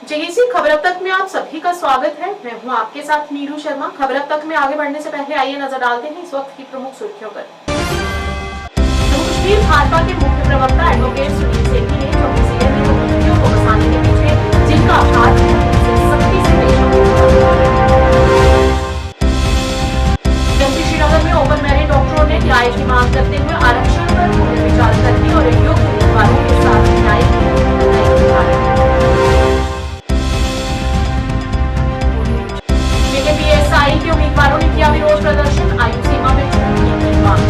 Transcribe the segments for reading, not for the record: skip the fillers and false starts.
JAC खबर अब तक में आप सभी का स्वागत है। मैं हूं आपके साथ नीरू शर्मा। खबर अब तक में आगे बढ़ने से पहले आइए नजर डालते हैं इस वक्त की प्रमुख सुर्खियों पर। जम्मू कश्मीर भाजपा के मुख्य प्रवक्ता एडवोकेट सुनील सेठी ने जम्मू जिले में रोहिंग्यों को बसाने के पीछे जिनका हाथ है उनसे सख्ती से पेश आना। श्रीनगर में ओपन मैरिट डॉक्टरों ने न्याय की मांग करते हुए आरक्षण पर पुनर्विचार करने और योग्य उम्मीदवारों के साथ न्याय की पीएसआई के उम्मीदवारों ने किया विरोध प्रदर्शन। आयु सीमा में छूट की मांग।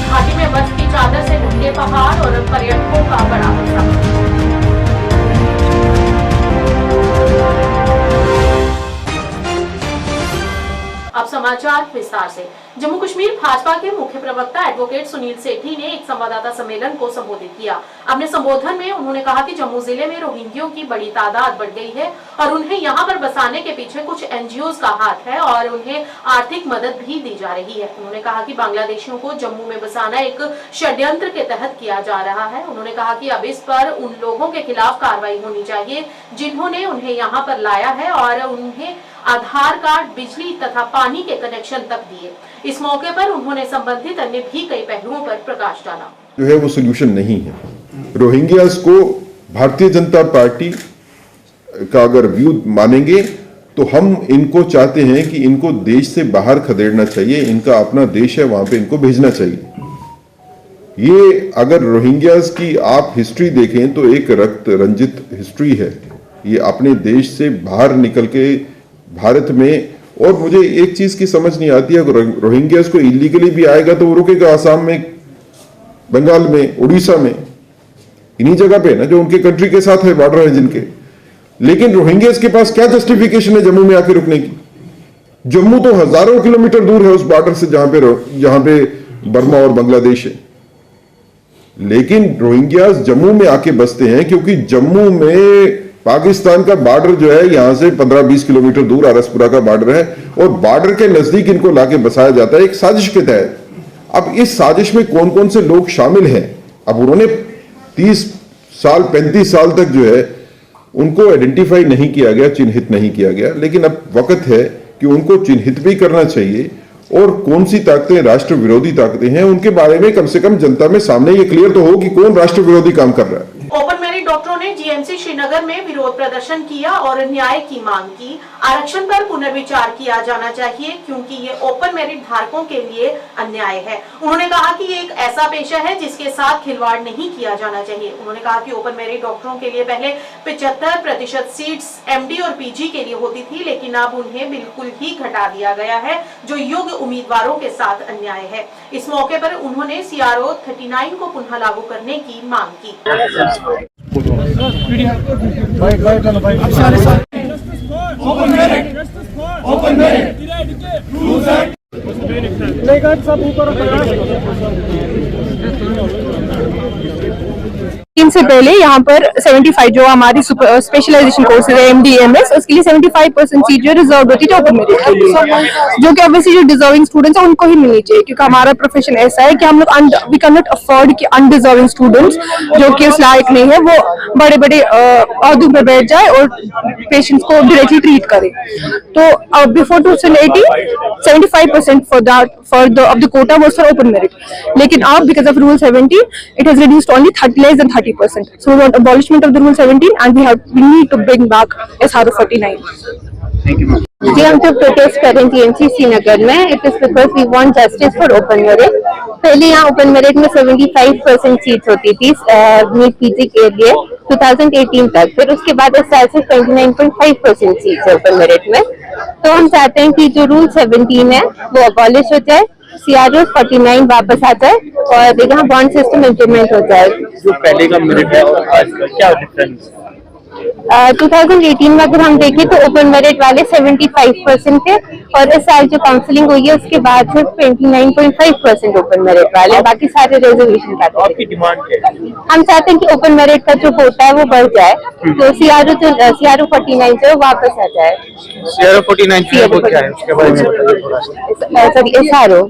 घाटी में बर्फ की चादर से ढके पहाड़ और पर्यटकों का बड़ा उत्साह। अब समाचार विस्तार से। जम्मू कश्मीर भाजपा के मुख्य प्रवक्ता एडवोकेट सुनील सेठी ने एक संवाददाता सम्मेलन को संबोधित किया। अपने संबोधन में उन्होंने कहा कि जम्मू जिले में रोहिंग्यों की बड़ी तादाद बढ़ गई है और उन्हें यहां पर बसाने के पीछे कुछ एनजीओज का हाथ है और उन्हें आर्थिक मदद भी दी जा रही है। उन्होंने कहा कि बांग्लादेशियों को जम्मू में बसाना एक षड्यंत्र के तहत किया जा रहा है। उन्होंने कहा कि अब इस पर उन लोगों के खिलाफ कार्रवाई होनी चाहिए जिन्होंने उन्हें यहाँ पर लाया है और उन्हें आधार कार्ड, बिजली तथा पानी के कनेक्शन तक दिए। इस मौके पर उन्होंने संबंधित अन्य भी कई पहलुओं पर प्रकाश डाला। जो है वो सोल्यूशन नहीं है। रोहिंग्यास को भारतीय जनता पार्टी का अगर व्यू मानेंगे तो हम इनको चाहते हैं कि इनको देश से बाहर खदेड़ना चाहिए। इनका अपना देश है, वहां पे इनको भेजना चाहिए। ये अगर रोहिंग्यास की आप हिस्ट्री देखें तो एक रक्त रंजित हिस्ट्री है। ये अपने देश से बाहर निकल के भारत में, और मुझे एक चीज की समझ नहीं आती है, रोहिंग्यास को इलीगली भी आएगा तो वो रुकेगा आसाम में, बंगाल में, उड़ीसा में, इन्हीं जगह पे ना जो उनके कंट्री के साथ है, बॉर्डर है जिनके। लेकिन रोहिंग्यास के पास क्या जस्टिफिकेशन है जम्मू में आके रुकने की? जम्मू तो हजारों किलोमीटर दूर है उस बॉर्डर से जहां पे बर्मा और बांग्लादेश है। लेकिन रोहिंग्यास जम्मू में आके बसते हैं क्योंकि जम्मू में पाकिस्तान का बॉर्डर जो है यहां से 15-20 किलोमीटर दूर आरसपुरा का बॉर्डर है और बॉर्डर के नजदीक इनको लाके बसाया जाता है एक साजिश के तहत। अब इस साजिश में कौन कौन से लोग शामिल हैं? अब उन्होंने 30 साल 35 साल तक जो है उनको आइडेंटिफाई नहीं किया गया, चिन्हित नहीं किया गया। लेकिन अब वक्त है कि उनको चिन्हित भी करना चाहिए और कौन सी ताकतें राष्ट्र विरोधी ताकतें हैं उनके बारे में कम से कम जनता में सामने ये क्लियर तो हो कि कौन राष्ट्र विरोधी काम कर रहा है। ओपन मैरिट डॉक्टरों ने जीएमसी श्रीनगर में विरोध प्रदर्शन किया और न्याय की मांग की। आरक्षण पर पुनर्विचार किया जाना चाहिए क्योंकि ये ओपन मैरिट धारकों के लिए अन्याय है। उन्होंने कहा कि ये एक ऐसा पेशा है जिसके साथ खिलवाड़ नहीं किया जाना चाहिए। उन्होंने कहा कि ओपन मैरिट डॉक्टरों के लिए पहले 75% सीट्स एमडी और पीजी के लिए होती थी, लेकिन अब उन्हें बिल्कुल ही घटा दिया गया है जो योग्य उम्मीदवारों के साथ अन्याय है। इस मौके पर उन्होंने CRO 39 को पुनः लागू करने की मांग की। से पहले यहाँ पर 75 जो हमारी स्पेशलाइजेशन कोर्सेज है MD/MS, उसके लिए 75% सीट जो रिजर्व होती है ओपन मेरिट के लिए, जो कि ऑब्वियसली जो डिजर्विंग स्टूडेंट्स हैं उनको ही मिलनी चाहिए क्योंकि हमारा प्रोफेशन ऐसा है कि हम लोग वी कैन नॉट अफोर्ड कि अनडिजर्विंग स्टूडेंट्स जो कि उस लायक नहीं है वो बड़े बड़े अहदों पर बैठ जाए और पेशेंट्स को डायरेक्टली ट्रीट करे। तो before 2018 75% for the quota was for open merit, लेकिन अब because of rule 70 it has reduced only less than 30%. So we want abolishment of the rule 17 and we need to bring back SRO 49. Thank you, ma'am. जी हम तो protest कर रहे हैं GMC Srinagar में। It is because we want justice for open merit. पहले यहाँ open merit में 75% seats होती थी नीट पीजी के लिए 2018 तक, फिर उसके बाद इस साल से 29.5% सीट्स है ओपन मेरिट में। तो हम चाहते हैं कि जो रूल 17 है वो अबॉलिश हो जाए, CRO 49 वापस आ जाए और यहाँ बॉन्ड सिस्टम इम्प्लीमेंट हो जाए। जो पहले का मेरिट है और आज का क्या डिफरेंस? 2018 में अगर हम देखें तो ओपन मेरिट वाले 75% थे और इस साल जो काउंसलिंग हुई है उसके बाद सिर्फ 29.5% ओपन मेरिट वाले, बाकी सारे रिजर्वेशन का। आपकी डिमांड क्या है? हम चाहते हैं कि ओपन मेरिट का जो कोटा है वो बढ़ जाए, तो CRO 49 जो वापस आ जाए। CRO 49 वो क्या है, उसके बारे में बताइए थोड़ा सा। Sorry, SRO।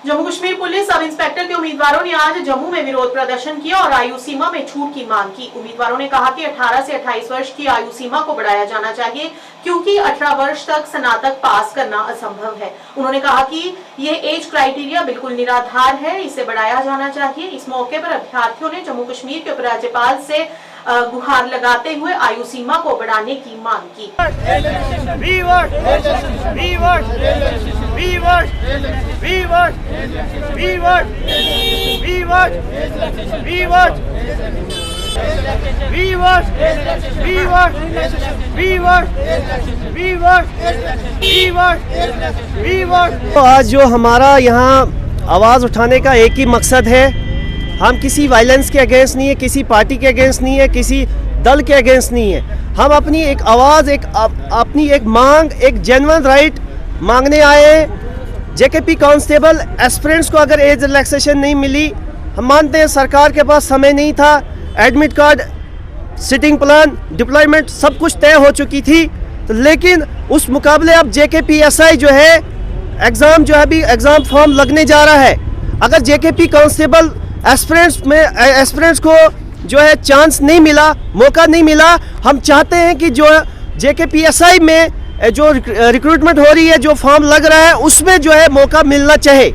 Jammu Kashmir police sub inspector के उम्मीदवारों ने आज जम्मू में विरोध प्रदर्शन किया और आयु सीमा में छूट की मांग की। उम्मीदवारों ने कहा कि 18 से 28 वर्ष की आयु सीमा को बढ़ाया जाना चाहिए, क्योंकि 18 वर्ष तक स्नातक पास करना असंभव है। उन्होंने कहा कि ये एज क्राइटेरिया बिल्कुल निराधार है, इसे बढ़ाया जाना चाहिए। इस मौके पर अभ्यर्थियों ने जम्मू कश्मीर के उपराज्यपाल से गुहार लगाते हुए आयु सीमा को बढ़ाने की मांग की। तो आज जो हमारा यहाँ आवाज़ उठाने का एक ही मकसद है, हम किसी वायलेंस के अगेंस्ट नहीं है, किसी पार्टी के अगेंस्ट नहीं है, किसी दल के अगेंस्ट नहीं है। हम अपनी एक आवाज़, अपनी एक मांग, एक जेन्युइन राइट मांगने आए हैं। जेकेपी कांस्टेबल एस्पिरेंट्स को अगर एज रिलैक्सेशन नहीं मिली, हम मानते हैं सरकार के पास समय नहीं था, admit card, sitting plan, deployment सब कुछ तय हो चुकी थी, तो लेकिन उस मुकाबले अब JKPSI जो है एग्ज़ाम जो है अभी एग्ज़ाम फॉर्म लगने जा रहा है। अगर JKP कांस्टेबल एस्पिरेंट्स को जो है चांस नहीं मिला, मौका नहीं मिला, हम चाहते हैं कि जो JKPSI में जो रिक्रूटमेंट हो रही है, जो फॉर्म लग रहा है, उसमें जो है मौका मिलना चाहिए।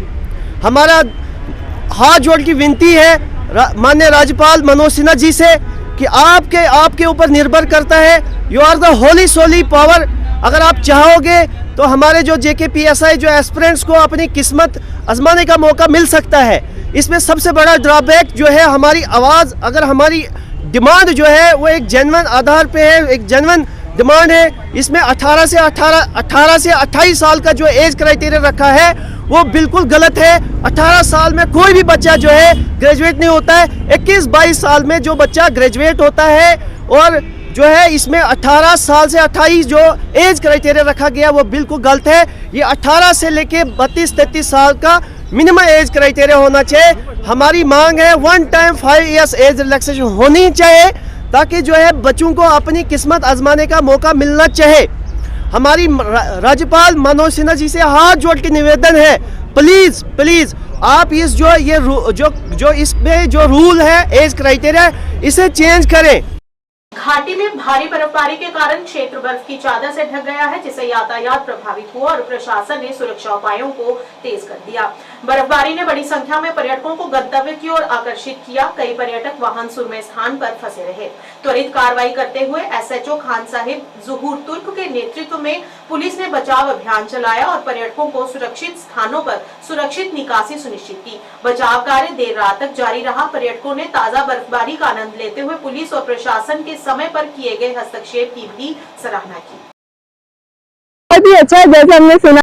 हमारा हाथ जोड़ की विनती है माननीय राज्यपाल मनोज सिन्हा जी से कि आपके ऊपर निर्भर करता है, you are the holy solely power. अगर आप चाहोगे तो हमारे जो JKPSI जो एस्पिरेंट्स को अपनी किस्मत आजमाने का मौका मिल सकता है। इसमें सबसे बड़ा ड्रॉबैक जो है हमारी आवाज़, अगर हमारी डिमांड जो है वो एक जेन्युइन आधार पे है, एक जेन्युइन डिमांड है, इसमें 18 से 28 साल का जो एज क्राइटेरिया रखा है वो बिल्कुल गलत है। 18 साल में कोई भी बच्चा जो है ग्रेजुएट नहीं होता है। 21-22 साल में जो बच्चा ग्रेजुएट होता है, और जो है इसमें 18 साल से 28 जो एज क्राइटेरिया रखा गया वो बिल्कुल गलत है। ये 18 से लेके 32-33 साल का मिनिमम एज क्राइटेरिया होना चाहिए। हमारी मांग है 1 टाइम 5 इयर्स एज रिलैक्सेशन होनी चाहिए, ताकि जो है बच्चों को अपनी किस्मत आजमाने का मौका मिलना चाहिए। हमारी राज्यपाल मनोज सिन्हा जी से हाथ जोड़ के निवेदन है, प्लीज आप इस जो इसमें जो रूल है एज क्राइटेरिया, इसे चेंज करें। घाटी में भारी बर्फबारी के कारण क्षेत्र बर्फ की चादर से ढक गया है, जिससे यातायात प्रभावित हुआ और प्रशासन ने सुरक्षा उपायों को तेज कर दिया। बर्फबारी ने बड़ी संख्या में पर्यटकों को गंतव्य की ओर आकर्षित किया। कई पर्यटक वाहन सुरम्य स्थान पर फंसे रहे। त्वरित कार्रवाई करते हुए SHO खान साहिब ज़ुहूर तुर्क के नेतृत्व में पुलिस ने बचाव अभियान चलाया और पर्यटकों को सुरक्षित स्थानों पर सुरक्षित निकासी सुनिश्चित की। बचाव कार्य देर रात तक जारी रहा। पर्यटकों ने ताजा बर्फबारी का आनंद लेते हुए पुलिस और प्रशासन के समय पर किए गए हस्तक्षेप की भी सराहना की। बहुत ही अच्छा, जैसे हमने सुना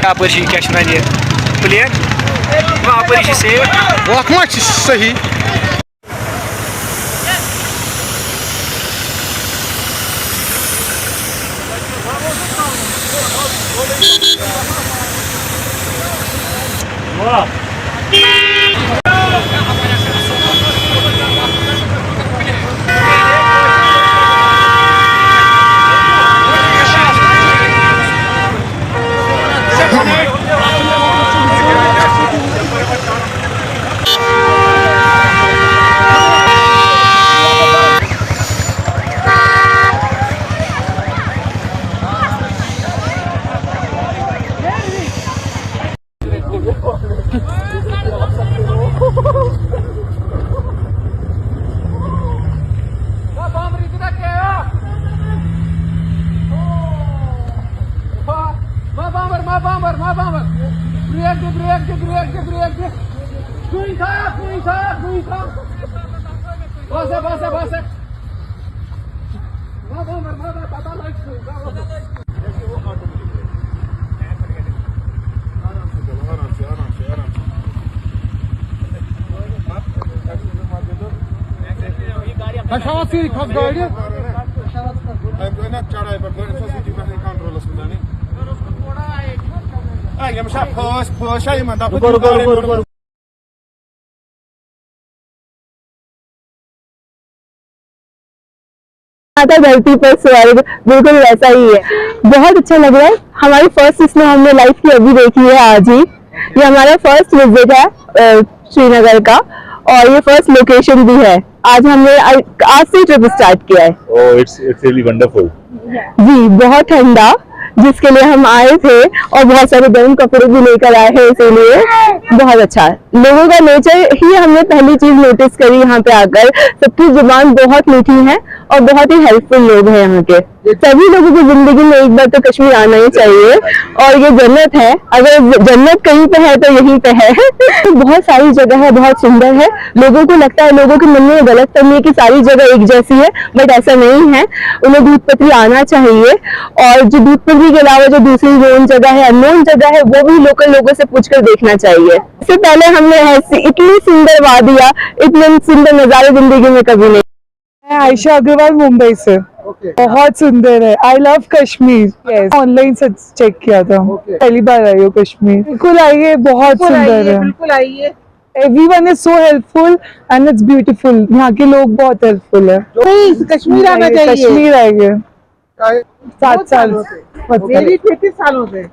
Apăși chiar și mai plec, va apăși și se Acum ce săhi? Ma bamber. था धरती पर स्वर्ग, बिल्कुल वैसा ही है। बहुत अच्छा लग रहा है। हमारी फर्स्ट इसमें हमने लाइफ की अभी देखी है आज ही। ये हमारा फर्स्ट विजिट है श्रीनगर का और ये फर्स्ट लोकेशन भी है। आज हमने आज से ट्रिप स्टार्ट किया है। Oh, it's really wonderful. जी बहुत ठंडा, जिसके लिए हम आए थे और बहुत सारे गर्म कपड़े भी लेकर आए हैं, इसीलिए बहुत अच्छा है। लोगों का नेचर ही हमने पहली चीज नोटिस करी यहाँ पे आकर। सबकी जुबान बहुत मीठी है और बहुत ही हेल्पफुल लोग हैं यहाँ के। सभी लोगों की जिंदगी में एक बार तो कश्मीर आना ही चाहिए और ये जन्नत है। अगर जन्नत कहीं पे है तो यहीं पे है। बहुत सारी जगह है, बहुत सुंदर है। लोगों को लगता है, लोगों के मन में गलत फहमी है कि सारी जगह एक जैसी है, बट ऐसा नहीं है। उन्हें दूधपत्री आना चाहिए और जो दूधपत्री के अलावा जो दूसरी नोन जगह है, अननोन जगह है, वो भी लोकल लोगों से पूछकर देखना चाहिए। इससे पहले हमने ऐसी इतनी सुंदर वादियाँ, इतने सुंदर नजारे जिंदगी में कभी नहीं। मैं आयशा अग्रवाल मुंबई से। बहुत सुंदर है। I love Kashmir. ऑनलाइन से चेक किया था। पहली बार आई हो कश्मीर। बिल्कुल आइए, बहुत सुंदर है। बिल्कुल आइए। Everyone is so helpful and it's beautiful. यहाँ के लोग बहुत हेल्पफुल है। कश्मीर आना चाहिए। कश्मीर आएंगे 7 साल। मेरी 33 सालों से।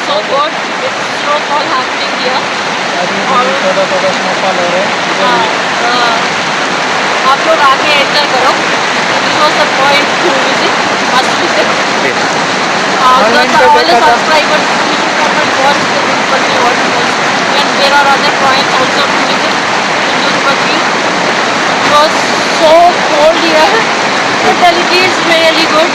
So good, it's snowfall happening here. थोड़ा स्नोफॉल हो रहा है। आप लोग आके एंजॉय करो। This was the point to visit, must visit. All the subscribers you should come and watch the Durpati waterfalls. And there are other points also to visit in Durpati. It was so cold here. Hospitality is really good.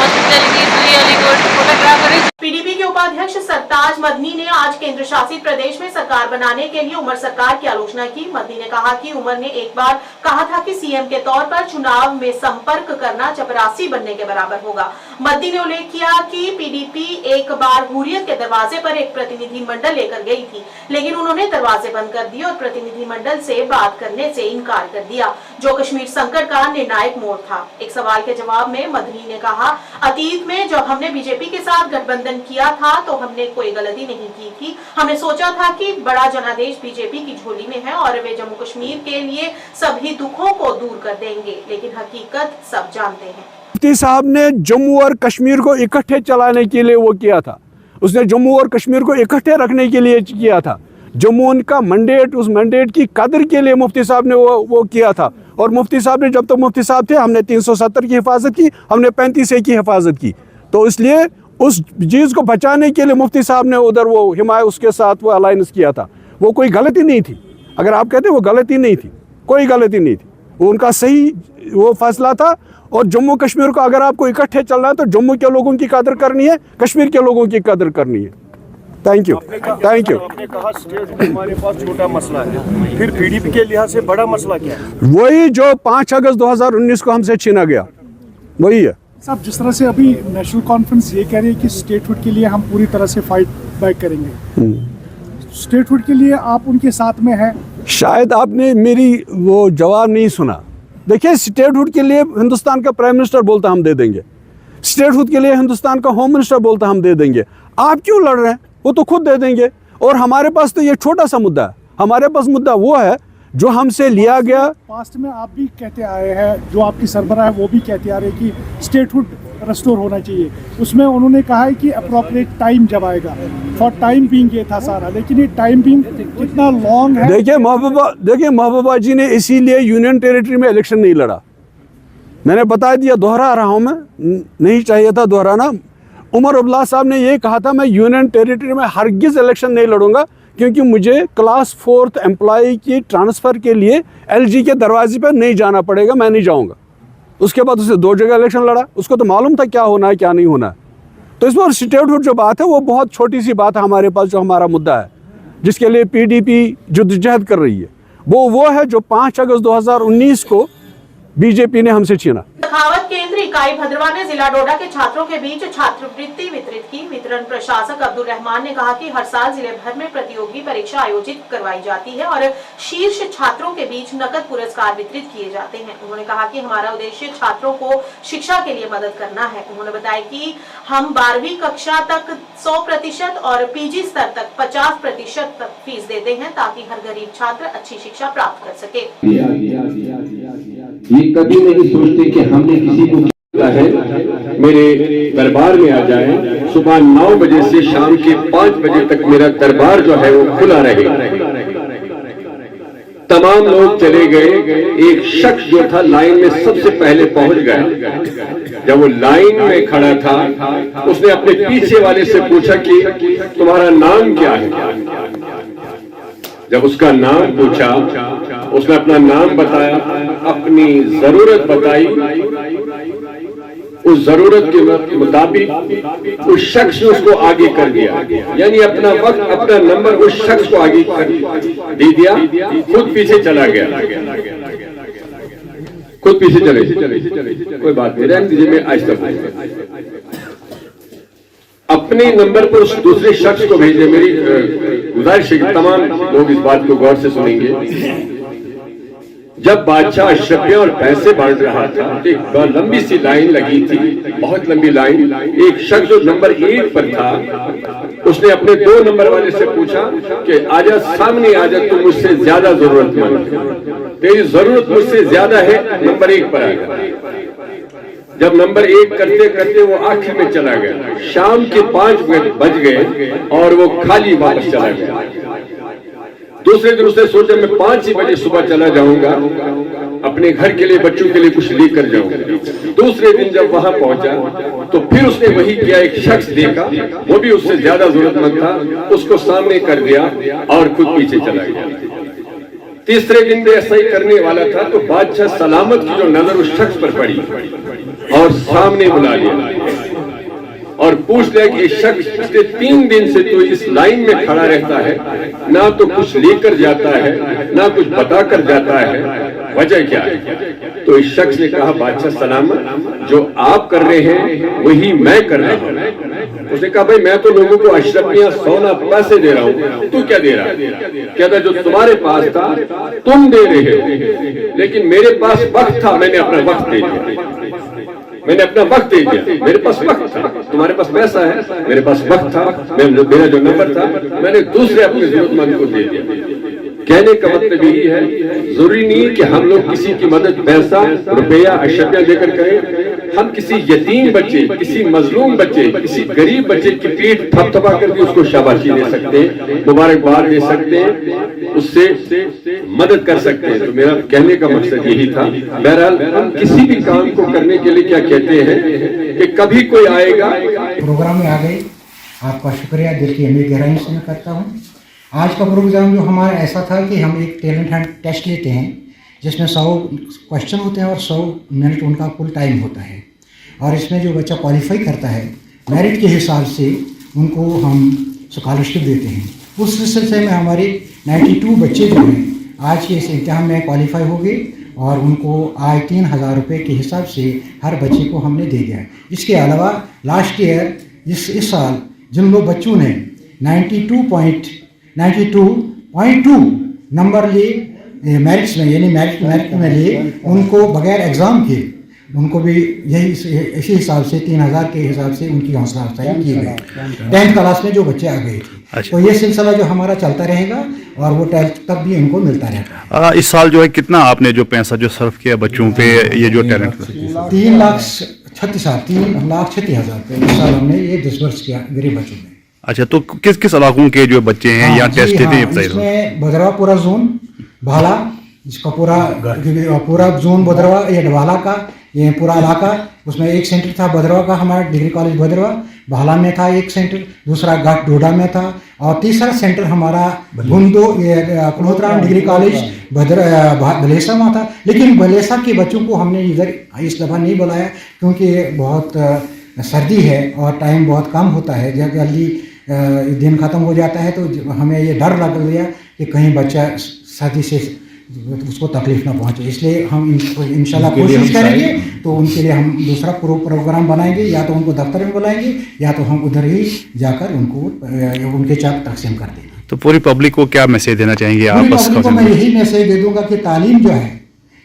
Hospitality is really good. Photographer is PDP के उपाध्यक्ष सरताज मदनी ने आज केंद्र शासित प्रदेश में सरकार बनाने के लिए उमर सरकार की आलोचना की। मदनी ने कहा कि उमर ने एक बार कहा था कि सीएम के तौर पर चुनाव में संपर्क करना चपरासी बनने के बराबर होगा। मदनी ने उल्लेख किया कि पीडीपी एक बार हुर्रियत के दरवाजे पर एक प्रतिनिधि मंडल लेकर गई थी, लेकिन उन्होंने दरवाजे बंद कर दिए और प्रतिनिधि मंडल से बात करने से इनकार कर दिया, जो कश्मीर संकट का निर्णायक मोड़ था। एक सवाल के जवाब में मदनी ने कहा, अतीत में जब हमने बीजेपी के साथ गठबंधन किया था तो हमने कोई गलती नहीं की थी। हमने सोचा था कि बड़ा जनादेश बीजेपी की झोली में है और वे जम्मू कश्मीर के लिए सभी दुखों को दूर कर देंगे, लेकिन हकीकत सब जानते हैं। मुफ्ती साहब ने जम्मू और कश्मीर को इकट्ठे चलाने के लिए वो किया था। उसने जम्मू और कश्मीर को इकट्ठे रखने के लिए किया था। जम्मू उनका मैंडेट, उस मैंडेट की कदर के लिए मुफ्ती साहब ने वो किया था। और मुफ्ती साहब ने, जब तक मुफ्ती साहब थे, हमने 370 की हिफाजत की, हमने 35A की हिफाजत की। तो इसलिए उस चीज़ को बचाने के लिए मुफ्ती साहब ने उधर वो हिमायत उसके साथ वो अलायंस किया था। वो कोई गलती नहीं थी। अगर आप कहते हैं वो गलती नहीं थी, कोई गलती नहीं थी। वो उनका सही वो फैसला था। और जम्मू कश्मीर को अगर आपको इकट्ठे चलना है तो जम्मू के लोगों की कदर करनी है, कश्मीर के लोगों की कदर करनी है। Thank you, thank you. आपने कहा स्टेट हमारे पास छोटा मसला है, फिर पीडीपी के लिहाज से बड़ा मसला क्या है? वही जो 5 अगस्त 2019 को हमसे छीना गया, वही है। साहब, जिस तरह से अभी नेशनल कॉन्फ्रेंस ये कह रही है कि स्टेटहुड के लिए हम पूरी तरह से फाइट बैक करेंगे, स्टेटहुड के लिए आप उनके साथ में हैं? शायद आपने मेरी वो जवाब नहीं सुना। देखिए, स्टेटहुड के लिए हिंदुस्तान का प्राइम मिनिस्टर बोलता हम दे देंगे, स्टेटहुड के लिए हिंदुस्तान का होम मिनिस्टर बोलता हम दे देंगे। आप क्यों लड़ रहे हैं? वो तो खुद दे देंगे। और हमारे पास तो ये छोटा सा मुद्दा है। हमारे पास मुद्दा वो है जो हमसे लिया गया। पास्ट में आप भी कहते आए हैं, जो आपकी सरबराह है वो भी कहते आ रहे हैं कि स्टेटहुड रेस्टोर होना चाहिए। उसमें उन्होंने कहा है कि अप्रोप्रिएट टाइम जब आएगा, फॉर टाइम बीइंग ये था सारा, लेकिन ये टाइम बीइंग कितना लॉन्ग है? देखिए महबूबा जी ने इसीलिए यूनियन टेरिटरी में इलेक्शन नहीं लड़ा। मैंने बता दिया, दोहरा रहा हूँ मैं, नहीं चाहिए था दोहराना। उमर अब्दुल्ला साहब ने ये कहा था, मैं यूनियन टेरिटरी में हरगिज़ इलेक्शन नहीं लड़ूंगा, क्योंकि मुझे क्लास 4th एम्प्लॉय की ट्रांसफ़र के लिए LG के दरवाजे पर नहीं जाना पड़ेगा, मैं नहीं जाऊँगा। उसके बाद उसने 2 जगह इलेक्शन लड़ा, उसको तो मालूम था क्या होना है क्या नहीं होना है। तो इस पर स्टेटहुड जो बात है वो बहुत छोटी सी बात है हमारे पास, जो हमारा मुद्दा है जिसके लिए PDP जद्दोजहद कर रही है, वो है जो 5 अगस्त 2019 को बीजेपी ने हमसे छीना। सखावत केंद्र इकाई भद्रवा ने जिला डोडा के छात्रों के बीच छात्रवृत्ति वितरित की। वितरण प्रशासक अब्दुल रहमान ने कहा कि हर साल जिले भर में प्रतियोगी परीक्षा आयोजित करवाई जाती है और शीर्ष छात्रों के बीच नकद पुरस्कार वितरित किए जाते हैं। उन्होंने कहा कि हमारा उद्देश्य छात्रों को शिक्षा के लिए मदद करना है। उन्होंने बताया कि हम 12वीं कक्षा तक 100% और PG स्तर तक 50% तक फीस देते हैं ताकि हर गरीब छात्र अच्छी शिक्षा प्राप्त कर सके। ये कभी नहीं सोचते कि हमने किसी को किया है मेरे दरबार में आ जाए। सुबह 9 बजे से शाम के 5 बजे तक मेरा दरबार जो है वो खुला रहे। तमाम लोग चले गए, एक शख्स जो था लाइन में सबसे पहले पहुंच गया। जब वो लाइन में खड़ा था उसने अपने पीछे वाले से पूछा कि तुम्हारा नाम क्या है। जब उसका नाम पूछा उसने अपना नाम बताया, अपनी जरूरत बताई। उस जरूरत के मुताबिक उस शख्स ने उसको आगे कर दिया, यानी अपना वक्त अपना नंबर उस शख्स को आगे दे दिया, खुद पीछे चला गया। खुद पीछे चले, कोई बात नहीं, रहने दीजिए, मैं आज तक अपने नंबर पर उस दूसरे शख्स को भेजे। मेरी गुजारिश है कि तमाम लोग इस बात को गौर से सुनेंगे। जब बादशाह अशरफियां और पैसे बांट रहा था, एक लंबी सी लाइन लगी थी, बहुत लंबी लाइन। एक शख्स जो नंबर 1 पर था उसने अपने 2 नंबर वाले से पूछा कि आजा सामने आजा, तू मुझसे ज्यादा जरूरतमंद है, तेरी जरूरत मुझसे ज्यादा है, नंबर 1 पर आएगा। जब नंबर 1 करते करते वो आखिर में चला गया। शाम के 5 बज गए और वो खाली वापस चला गया। दूसरे दिन उसने सोचा मैं 5 ही बजे सुबह चला जाऊंगा, अपने घर के लिए बच्चों के लिए कुछ लेकर जाऊंगा। दूसरे दिन जब वहां पहुंचा तो फिर उसने वही किया। एक शख्स देखा, वो भी उससे ज्यादा जरूरतमंद था, उसको सामने कर दिया और खुद पीछे चला गया। तीसरे दिन भी ऐसा ही करने वाला था तो बादशाह सलामत की जो नजर उस शख्स पर पड़ी और सामने बुला लिया और पूछ लिया कि इस शख्स पिछले 3 दिन से तो इस लाइन में खड़ा रहता है, ना तो कुछ लेकर जाता है ना कुछ बता कर जाता है, वजह क्या है। तो इस शख्स ने कहा बादशाह सलामत, जो आप कर रहे हैं वही मैं कर रहा हूं। उसने कहा भाई मैं तो लोगों को अशरफियां सोना पैसे दे रहा हूं, तू क्या दे रहा है। कहता जो तुम्हारे पास था तुम दे रहे हो, लेकिन मेरे पास वक्त था, मैंने अपना वक्त दे दिया। मैंने अपना वक्त दे दिया, मेरे पास वक्त था, तुम्हारे पास पैसा है, मेरे पास वक्त था, मेरा जो नंबर था मैंने दूसरे अपने जरूरतमंद को दे दिया। कहने का मतलब यही है, जरूरी नहीं कि हम लोग किसी की मदद पैसा रुपया अशरफियां देकर करें। हम किसी यतीम बच्चे, किसी मजलूम बच्चे, किसी गरीब बच्चे की पीठ थपथपा करके उसको शाबाशी दे सकते हैं, मुबारकबाद दे सकते हैं, उससे मदद कर सकते हैं। तो मेरा कहने का मकसद यही था। बहरहाल हम किसी भी काम को करने के लिए क्या कहते हैं कि कभी कोई आएगा। प्रोग्राम में आ गए, आपका शुक्रिया दिल की अमीर गहराई से मैं करता हूँ। आज का प्रोग्राम जो हमारा ऐसा था कि हम एक टैलेंट हंट टेस्ट लेते हैं जिसमें 100 क्वेश्चन होते हैं और 100 मिनट उनका कुल टाइम होता है, और इसमें जो बच्चा क्वालिफाई करता है मेरिट के हिसाब से उनको हम स्कॉलरशिप देते हैं। उस सिलसिले में हमारे 92 बच्चे जो हैं आज के इस इम्तिहान में क्वालिफाई हो गए और उनको आज 3000 रुपये के हिसाब से हर बच्चे को हमने दे दिया है। इसके अलावा लास्ट ईयर इस साल जिन लोग बच्चों ने 92.2 नंबर लिए मेरिट्स में, यानी मेरिट में लिए, उनको बगैर एग्ज़ाम के उनको भी यही इसी हिसाब से 3000 के हिसाब से उनकी हौसला अफजाई की गई 10th क्लास में जो बच्चे आ गए थे। तो ये सिलसिला जो हमारा चलता रहेगा और वो 12th तक भी इनको मिलता रहता है। इस साल जो है कितना आपने जो पैसा जो सर्व किया बच्चों पे, ये जो टैलेंट 3,36,000 रुपये इस साल हमने ये डिसबर्स किया गरीब बच्चों में। अच्छा, तो किस किस इलाकों के जो बच्चे हैं यहाँ टेस्ट देते हैं? इसमें भद्रवा पूरा जोन, भाला, इसका पूरा जोन भद्रवा, ये भाला का ये पूरा इलाका, उसमें एक सेंटर था भद्रवा का, हमारा डिग्री कॉलेज भद्रवा, भाला में था एक सेंटर, दूसरा घाट डोडा में था और तीसरा सेंटर हमारा गुंदो कुणोत्रा डिग्री कॉलेज बलेसा में था। लेकिन बलेसा के बच्चों को हमने इधर इस दफ़ा नहीं बुलाया क्योंकि बहुत सर्दी है और टाइम बहुत कम होता है, जब जल्दी दिन ख़त्म हो जाता है तो हमें ये डर लग गया कि कहीं बच्चा सर्दी से उसको तकलीफ ना पहुंचे, इसलिए हम इंशाल्लाह कोशिश करेंगे तो उनके लिए हम दूसरा प्रोग्राम बनाएंगे, या तो उनको दफ्तर में बुलाएंगे या तो हम उधर ही जाकर उनको उनके चाक तकसीम कर देंगे। तो पूरी पब्लिक को क्या मैसेज देना चाहेंगे आप? पूरी पब्लिक को मैं यही मैसेज दे दूंगा कि तालीम जो है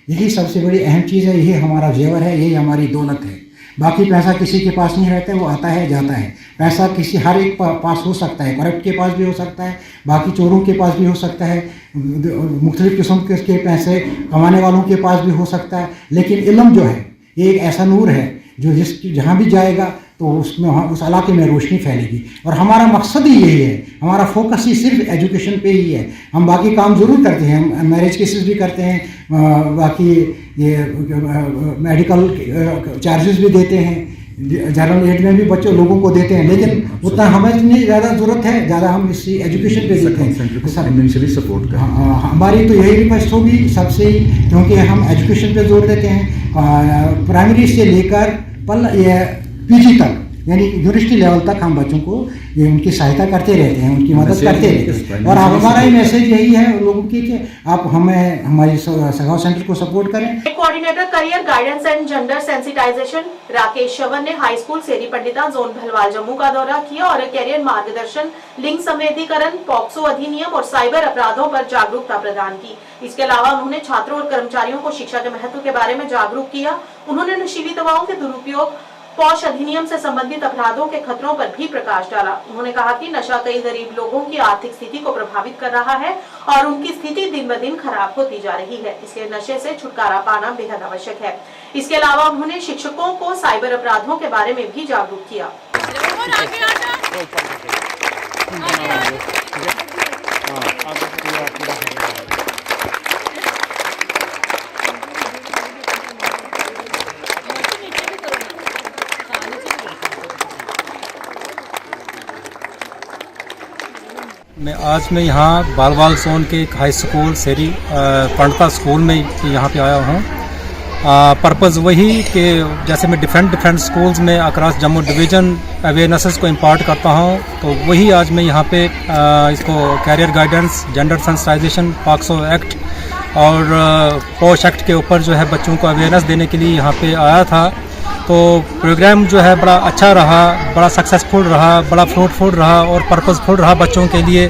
यही सबसे बड़ी अहम चीज़ है, यही हमारा जेवर है, यही हमारी दौलत है। बाकी पैसा किसी के पास नहीं रहता है, वो आता है जाता है। पैसा किसी हर एक पास हो सकता है, करप्ट के पास भी हो सकता है, बाकी चोरों के पास भी हो सकता है, मुख्तलिफ किस्म के पैसे कमाने वालों के पास भी हो सकता है। लेकिन इल्म जो है ये एक ऐसा नूर है जो जहाँ भी जाएगा तो उसमें उस इलाके में रोशनी फैलेगी। और हमारा मकसद ही यही है, हमारा फोकस ही सिर्फ एजुकेशन पे ही है। हम बाकी काम ज़रूर करते हैं, हम मैरिज केसेस भी करते हैं, बाकी ये मेडिकल चार्जेस भी देते हैं, जनरल एड में भी बच्चों लोगों को देते हैं, लेकिन उतना हमें नहीं ज़्यादा ज़रूरत है, ज़्यादा हम इसी एजुकेशन पे देते हैं। फाइनेंशियली सपोर्ट करें। हमारी तो यही रिक्वेस्ट होगी सबसे ही, क्योंकि हम एजुकेशन पे जोर देते हैं, प्राइमरी से लेकर पीजी तक, यानी यूनिवर्सिटी लेवल तक हम बच्चों को ये उनकी सहायता करते रहते हैं, उनकी मदद करते रहते हैं। और हमारा ही मैसेज यही है लोगों की कि आप हमें हमारी सगाव सेंटर को सपोर्ट करें। Coordinator career guidance and gender sensitisation Rakesh शवन ने हाई स्कूल सेरी पंडिता जोन भलवाल जम्मू का दौरा किया और कैरियर मार्गदर्शन, लिंग संवेदीकरण, पॉक्सो अधिनियम और साइबर अपराधों पर जागरूकता प्रदान की। इसके अलावा उन्होंने छात्रों और कर्मचारियों को शिक्षा के महत्व के बारे में जागरूक किया। उन्होंने नशीली दवाओं के दुरुपयोग, पॉश अधिनियम से संबंधित अपराधों के खतरों पर भी प्रकाश डाला। उन्होंने कहा कि नशा कई गरीब लोगों की आर्थिक स्थिति को प्रभावित कर रहा है और उनकी स्थिति दिन ब दिन खराब होती जा रही है, इसलिए नशे से छुटकारा पाना बेहद आवश्यक है। इसके अलावा उन्होंने शिक्षकों को साइबर अपराधों के बारे में भी जागरूक किया। मैं यहाँ बालवाल जोन के एक हाई स्कूल सेरी पंडिता स्कूल में यहाँ पे आया हूँ। पर्पज़ वही कि जैसे मैं डिफरेंट स्कूल्स में अक्रॉस जम्मू डिवीज़न अवेयरनेसेस को इम्पार्ट करता हूँ, तो वही आज मैं यहाँ पे इसको career guidance, gender sensitisation, POCSO act और पॉश एक्ट के ऊपर जो है बच्चों को अवेयरनेस देने के लिए यहाँ पे आया था। तो प्रोग्राम जो है बड़ा अच्छा रहा, बड़ा सक्सेसफुल रहा, बड़ा फ्रूटफुल रहा और पर्पसफुल रहा बच्चों के लिए।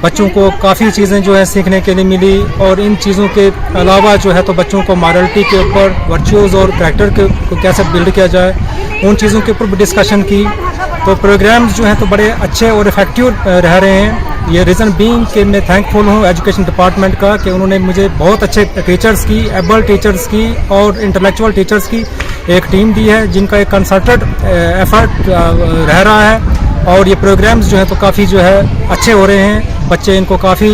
बच्चों को काफ़ी चीज़ें जो है सीखने के लिए मिली और इन चीज़ों के अलावा जो है तो बच्चों को मॉरलिटी के ऊपर, वर्च्यूज़ और करैक्टर को कैसे बिल्ड किया जाए, उन चीज़ों के ऊपर भी डिस्कशन की। तो प्रोग्राम्स जो हैं तो बड़े अच्छे और इफ़ेक्टिव रह रहे हैं। ये रीज़न बीइंग कि मैं थैंकफुल हूँ एजुकेशन डिपार्टमेंट का कि उन्होंने मुझे बहुत अच्छे टीचर्स की, एबल टीचर्स की और इंटेलेक्चुअल टीचर्स की एक टीम दी है, जिनका एक कंसर्टेड एफर्ट रह रहा है। और ये प्रोग्राम्स जो हैं तो काफ़ी जो है अच्छे हो रहे हैं। बच्चे इनको काफ़ी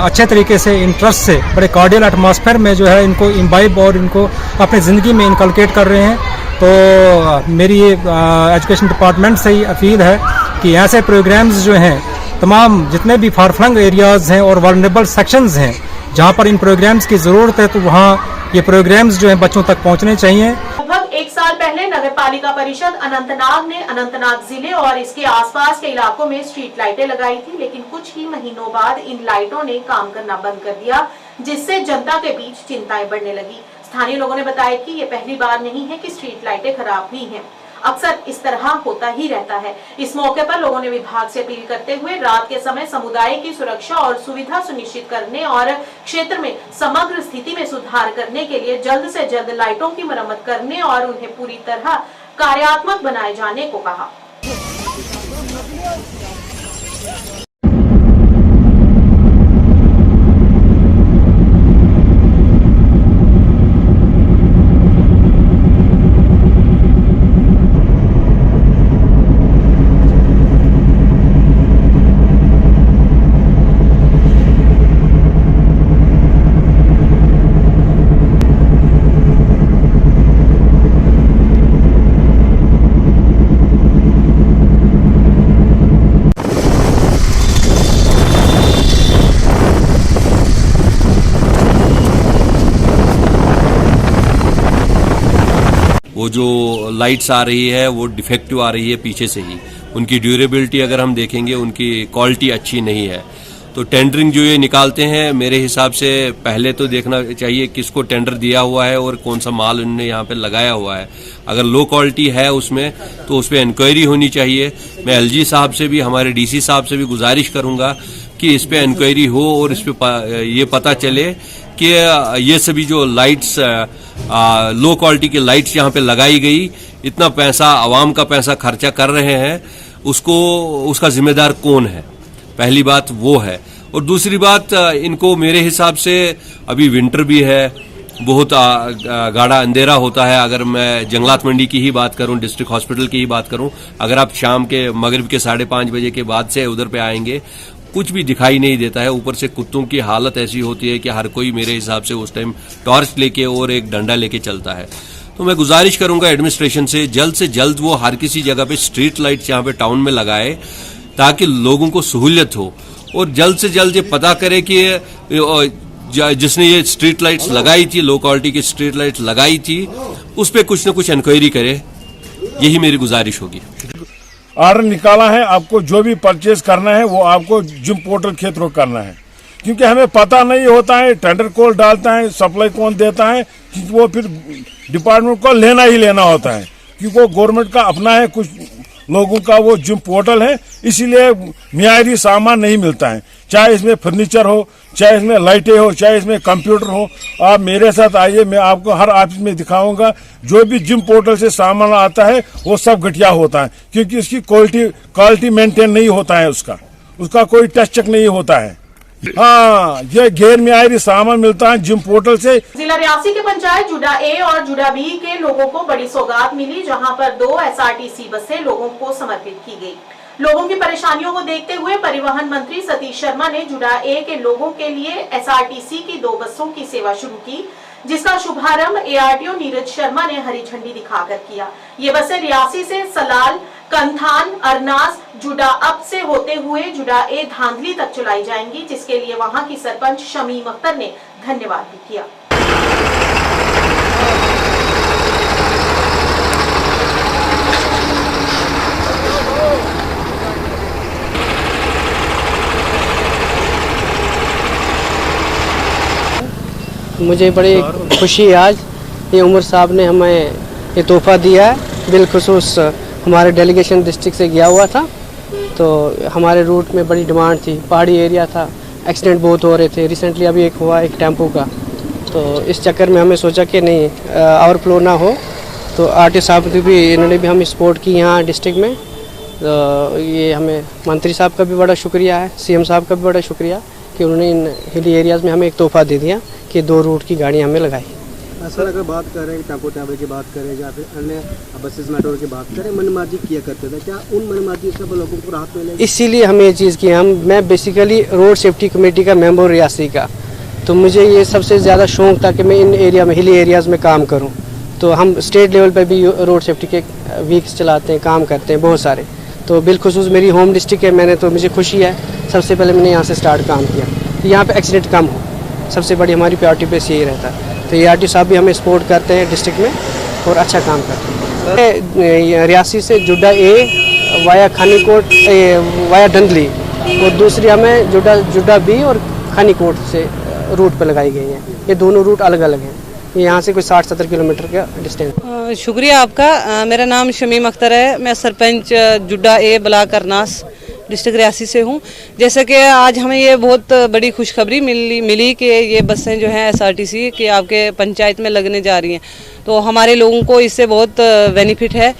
अच्छे तरीके से, इंटरेस्ट से, बड़े कार्डियल एटमॉस्फेयर में जो है इनको इम्बाइब और इनको अपनी ज़िंदगी में इनकलकेट कर रहे हैं। तो मेरी ये एजुकेशन डिपार्टमेंट से ही अपील है कि ऐसे प्रोग्राम्स जो हैं तमाम जितने भी फारफ्लंग एरियाज़ हैं और वल्नरेबल सेक्शंस हैं जहाँ पर इन प्रोग्राम्स की ज़रूरत है, तो वहाँ ये प्रोग्राम्स जो हैं बच्चों तक पहुँचने चाहिए। लगभग एक साल पहले नगर पालिका परिषद अनंतनाग ने अनंतनाग जिले और इसके आसपास के इलाकों में स्ट्रीट लाइटें लगाई थी, लेकिन कुछ ही महीनों बाद इन लाइटों ने काम करना बंद कर दिया, जिससे जनता के बीच चिंताएं बढ़ने लगी। स्थानीय लोगों ने बताया कि ये पहली बार नहीं है कि स्ट्रीट लाइटें खराब हुई हैं, अक्सर इस तरह होता ही रहता है। इस मौके पर लोगों ने विभाग से अपील करते हुए रात के समय समुदाय की सुरक्षा और सुविधा सुनिश्चित करने और क्षेत्र में समग्र स्थिति में सुधार करने के लिए जल्द से जल्द लाइटों की मरम्मत करने और उन्हें पूरी तरह कार्यात्मक बनाए जाने को कहा। वो जो लाइट्स आ रही है वो डिफेक्टिव आ रही है पीछे से ही। उनकी ड्यूरेबिलिटी अगर हम देखेंगे, उनकी क्वालिटी अच्छी नहीं है। तो टेंडरिंग जो ये निकालते हैं, मेरे हिसाब से पहले तो देखना चाहिए किसको टेंडर दिया हुआ है और कौन सा माल उन्होंने यहाँ पे लगाया हुआ है। अगर लो क्वालिटी है उसमें तो उस पर इंक्वायरी होनी चाहिए। मैं एलजी साहब से भी, हमारे डीसी साहब से भी गुजारिश करूँगा कि इस पे इंक्वायरी हो और इस पे ये पता चले कि ये सभी जो लाइट्स, लो क्वालिटी की लाइट्स यहाँ पे लगाई गई, इतना पैसा, आवाम का पैसा खर्चा कर रहे हैं, उसका जिम्मेदार कौन है? पहली बात वो है। और दूसरी बात, इनको मेरे हिसाब से अभी विंटर भी है, बहुत गाढ़ा अंधेरा होता है। अगर मैं जंगलात मंडी की ही बात करूं, डिस्ट्रिक्ट हॉस्पिटल की ही बात करूं, अगर आप शाम के मगरिब के 5:30 बजे के बाद से उधर पे आएंगे, कुछ भी दिखाई नहीं देता है। ऊपर से कुत्तों की हालत ऐसी होती है कि हर कोई मेरे हिसाब से उस टाइम टॉर्च लेके और एक डंडा लेके चलता है। तो मैं गुजारिश करूंगा एडमिनिस्ट्रेशन से जल्द वो हर किसी जगह पे स्ट्रीट लाइट्स यहाँ पे टाउन में लगाए ताकि लोगों को सहूलियत हो, और जल्द से जल्द ये पता करे कि जिसने ये स्ट्रीट लाइट्स लगाई थी, लो क्वालिटी की स्ट्रीट लाइट्स लगाई थी, उस पर कुछ न कुछ इंक्वायरी करे। यही मेरी गुजारिश होगी। ऑर्डर निकाला है, आपको जो भी परचेज करना है वो आपको जिम पोर्टल के थ्रू करना है, क्योंकि हमें पता नहीं होता है टेंडर कौन डालता है, सप्लाई कौन देता है, क्योंकि वो फिर डिपार्टमेंट को लेना ही लेना होता है, क्योंकि वो गवर्नमेंट का अपना है, कुछ लोगों का वो जिम पोर्टल है, इसीलिए मियारी सामान नहीं मिलता है। चाहे इसमें फर्नीचर हो, चाहे इसमें लाइटें हो, चाहे इसमें कंप्यूटर हो। आप मेरे साथ आइए, मैं आपको हर ऑफिस में दिखाऊंगा। जो भी जिम पोर्टल से सामान आता है वो सब घटिया होता है, क्योंकि इसकी क्वालिटी मेंटेन नहीं होता है, उसका कोई टेस्ट चेक नहीं होता है। हाँ, ये गैर मियारी सामान मिलता है जिम पोर्टल से। जिला रियासी के पंचायत जुडा ए और जुडा बी के लोगों को बड़ी सौगात मिली, जहां पर 2 SRTC बसें लोगों को समर्पित की गई। लोगों की परेशानियों को देखते हुए परिवहन मंत्री सतीश शर्मा ने जुडा ए के लोगों के लिए SRTC की 2 बसों की सेवा शुरू की, जिसका शुभारंभ ARTO नीरज शर्मा ने हरी झंडी दिखाकर किया। ये बसें रियासी से सलाल, कंथान, अरनास, जुडा अप से होते हुए जुडा ए धांधली तक चलाई जाएंगी, जिसके लिए वहां की सरपंच शमीम अख्तर ने धन्यवाद भी किया। मुझे बड़ी खुशी है आज ये उमर साहब ने हमें ये तोहफा दिया है। बिलखुसूस हमारे डेलीगेशन डिस्ट्रिक्ट से गया हुआ था, तो हमारे रूट में बड़ी डिमांड थी, पहाड़ी एरिया था, एक्सीडेंट बहुत हो रहे थे। रिसेंटली अभी एक हुआ एक टेम्पो का, तो इस चक्कर में हमें सोचा कि नहीं ओवरफ्लो ना हो, तो RTO साहब की भी इन्होंने भी हमें सपोर्ट की यहाँ डिस्ट्रिक्ट में। तो ये हमें मंत्री साहब का भी बड़ा शुक्रिया है, CM साहब का भी बड़ा शुक्रिया कि उन्होंने इन हिली एरियाज़ में हमें एक तोहफा दे दिया कि 2 रूट की गाड़ियाँ हमें लगाई। सर, अगर बात करें टेम्पो ट्रैवल की बात करें या फिर अन्य बसेस मेट्रो की बात करें, मनमाजी किया करते थे, क्या उन मनमाजी से लोगों को राहत मिलेगी? इसीलिए हमें ये चीज़ की, मैं बेसिकली रोड सेफ्टी कमेटी का मेंबर रियासी का, तो मुझे ये सबसे ज़्यादा शौक था कि मैं इन एरिया में, हिली एरियाज़ में काम करूँ। तो हम स्टेट लेवल पर भी रोड सेफ्टी के वीक्स चलाते हैं, काम करते हैं बहुत सारे। तो बिलखुसूस मेरी होम डिस्ट्रिक्ट है, मैंने तो मुझे खुशी है, सबसे पहले मैंने यहाँ से स्टार्ट काम किया कि यहाँ पे एक्सीडेंट कम हो, सबसे बड़ी हमारी प्रायोरिटी पे यही रहता है। तो ARTO साहब भी हमें सपोर्ट करते हैं डिस्ट्रिक्ट में और अच्छा काम करते हैं। रियासी से जुडा ए वाया खानीकोट वाया धंधली, और दूसरी हमें जुडा बी और खानीकोट से रूट पर लगाई गई है। ये दोनों रूट अलग अलग हैं, ये यहाँ से कोई 60-70 किलोमीटर का डिस्टेंस। शुक्रिया आपका। मेरा नाम शमीम अख्तर है, मैं सरपंच जुडा ए ब्लॉक अरनास डिस्ट्रिक्ट रियासी से हूँ। जैसे कि आज हमें ये बहुत बड़ी खुशखबरी मिली कि ये बसें जो हैं SRTC कि आपके पंचायत में लगने जा रही हैं, तो हमारे लोगों को इससे बहुत बेनिफिट है,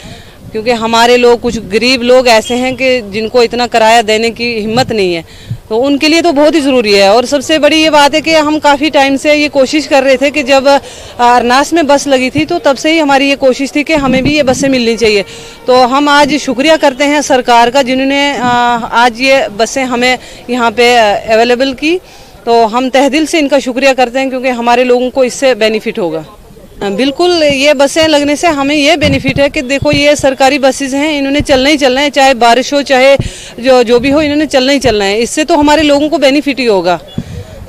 क्योंकि हमारे लोग, कुछ गरीब लोग ऐसे हैं कि जिनको इतना किराया देने की हिम्मत नहीं है, तो उनके लिए तो बहुत ही ज़रूरी है। और सबसे बड़ी ये बात है कि हम काफ़ी टाइम से ये कोशिश कर रहे थे कि जब अरनास में बस लगी थी तो तब से ही हमारी ये कोशिश थी कि हमें भी ये बसें मिलनी चाहिए। तो हम आज शुक्रिया करते हैं सरकार का, जिन्होंने आज ये बसें हमें यहाँ पे अवेलेबल की, तो हम तहदिल से इनका शुक्रिया करते हैं, क्योंकि हमारे लोगों को इससे बेनिफिट होगा। बिल्कुल, ये बसें लगने से हमें ये बेनिफिट है कि देखो ये सरकारी बसेस हैं, इन्होंने चलना ही चलना है, चाहे बारिश हो चाहे जो भी हो, इन्होंने चलना ही चलना है। इससे तो हमारे लोगों को बेनिफिट ही होगा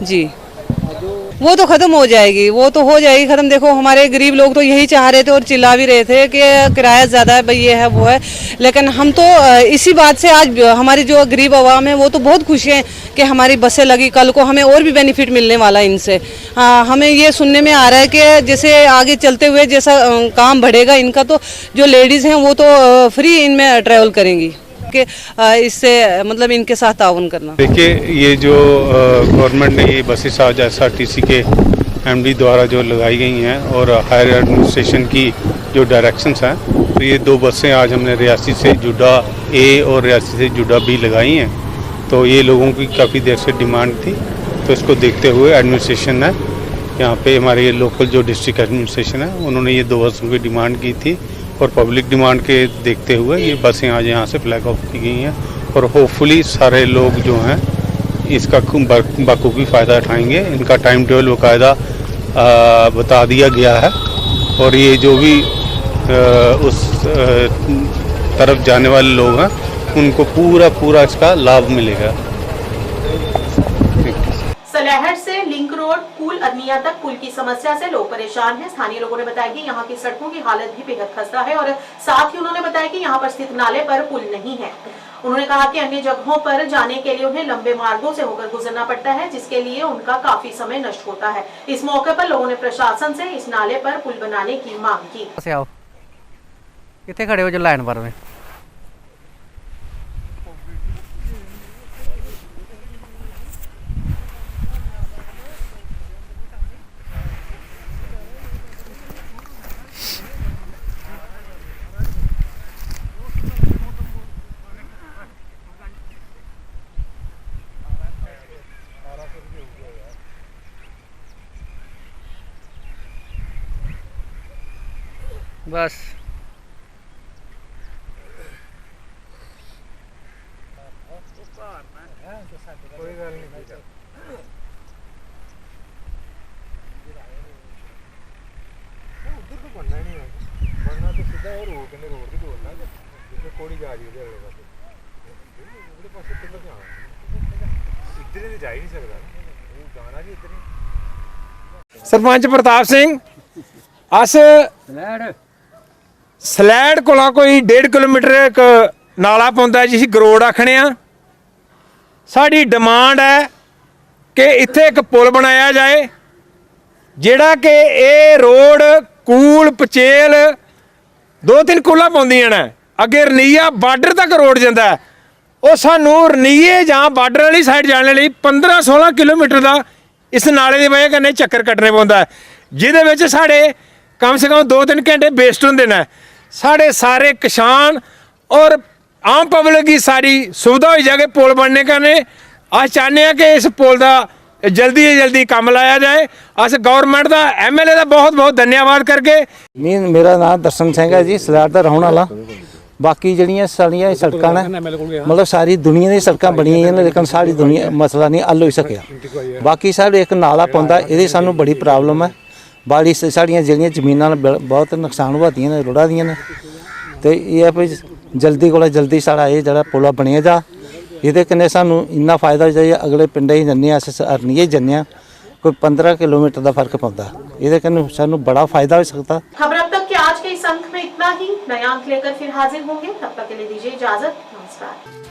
जी। वो तो ख़त्म हो जाएगी, वो तो हो जाएगी ख़त्म। देखो हमारे गरीब लोग तो यही चाह रहे थे और चिल्ला भी रहे थे कि किराया ज़्यादा है भाई, ये है वो है, लेकिन हम तो इसी बात से आज हमारी जो गरीब आवाम है वो तो बहुत खुश हैं कि हमारी बसें लगी, कल को हमें और भी बेनिफिट मिलने वाला है इनसे। हमें ये सुनने में आ रहा है कि जैसे आगे चलते हुए जैसा काम बढ़ेगा इनका, तो जो लेडीज़ हैं वो तो फ्री इनमें ट्रैवल करेंगी, कि इससे मतलब इनके साथ ताउन करना। देखिए, ये जो गवर्नमेंट ने ये बसेस आज SRTC के MD द्वारा जो लगाई गई हैं और हायर एडमिनिस्ट्रेशन की जो डायरेक्शंस हैं, तो ये 2 बसें आज हमने रियासी से जुड्डा A और रियासी से जुड्डा B लगाई हैं। तो ये लोगों की काफ़ी देर से डिमांड थी, तो इसको देखते हुए एडमिनिस्ट्रेशन ने यहाँ पे हमारे ये लोकल जो डिस्ट्रिक्ट एडमिनिस्ट्रेशन है उन्होंने ये 2 बसों की डिमांड की थी और पब्लिक डिमांड के देखते हुए ये बसें आज यहाँ से फ्लैग ऑफ की गई हैं और होपफुली सारे लोग जो हैं इसका बखूबी फ़ायदा उठाएंगे। इनका टाइम टेबल बाकायदा बता दिया गया है और ये जो भी उस तरफ जाने वाले लोग हैं उनको पूरा इसका लाभ मिलेगा। सलेहट से लिंक रोड पुल अदनिया तक पुल की समस्या से लोग परेशान हैं। स्थानीय लोगों ने बताया कि यहाँ की सड़कों की हालत भी बेहद खस्ता है और साथ ही उन्होंने बताया कि यहाँ पर स्थित नाले पर पुल नहीं है। उन्होंने कहा कि अन्य जगहों पर जाने के लिए उन्हें लंबे मार्गों से होकर गुजरना पड़ता है, जिसके लिए उनका काफी समय नष्ट होता है। इस मौके पर लोगों ने प्रशासन से इस नाले पर पुल बनाने की मांग की। कितने खड़े हो जो लाइन पर में? बस कोई गल नहीं उधर तो बनना नहीं है, बनना तो सीधा और रोड के रोड की बोलना जिसमें कोड़ी जा रही है उधर पास किधर जाना, इधर ही जा ही नहीं सकता, वो जाना भी इधर ही। सरपंच प्रताप सिंह, अस सलैड कोला कोई 1.5 किलोमीटर एक नाला पौंदा जिसी गरोड़ आखने आ। साड़ी डिमांड है कि इत्थे एक पुल बनाया जाए जिहड़ा कि ये रोड कूल पचेल 2-3 कूलां पौंदियां ने, अगे रनीया बार्डर तक रोड जांदा है। ਉਹ ਸਾਨੂੰ ਰਨੀਏ ਜਾਂ ਬਾਰਡਰ वाली साइड जाने ਲਈ 15-16 किलोमीटर ਦਾ इस नाले की वजह कन्नै चक्कर कट्टने पौंदा है, जिहदे विच साढ़े कम से कम 2-3 घंटे वेस्ट होंदे ने। साढ़े सारे किसान और आम पब्लिक की सारी सुविधा हो जाए पुल बनने कन्नै। अस चाहते हैं कि इस पुल का जल्दी से जल्दी काम लाया जाए। अस गवर्नमेंट का MLA का बहुत बहुत धन्यवाद करके। मेरा नाम दर्शन सिंह है जी, सलैट का रहने वाला। बाकी जड़ियाँ सारियाँ सड़क ने मतलब सारी दुनिया की सड़क बनी हैं, लेकिन सारी दुनिया मसला नहीं हल हो सकिया। बाकी साढ़े एक नाला पौंदा, ये सानू बड़ी प्रॉब्लम है। बाड़ी साड़ियाँ जड़ियाँ जमीनां बहुत नुकसान हुआ दियां ने, रुड़ा दियां ने। तो ये भाई जल्दी को जल्दी साढ़ा ये जरा पुल बनिया जा, ये कन्नै सानू इन्ना फायदा हो जाए। अगले पिंडे ही जन्ने अस हरनीए जन्ने, कोई 15 किलोमीटर का फर्क पौंदा, ये कन्नै सानू बड़ा फायदा हो सकता। खबर अब तक के आज के इस अंक में इतना ही। नया अंक लेकर फिर हाजिर होंगे, तब तक के लिए दीजिए इजाजत। नमस्कार।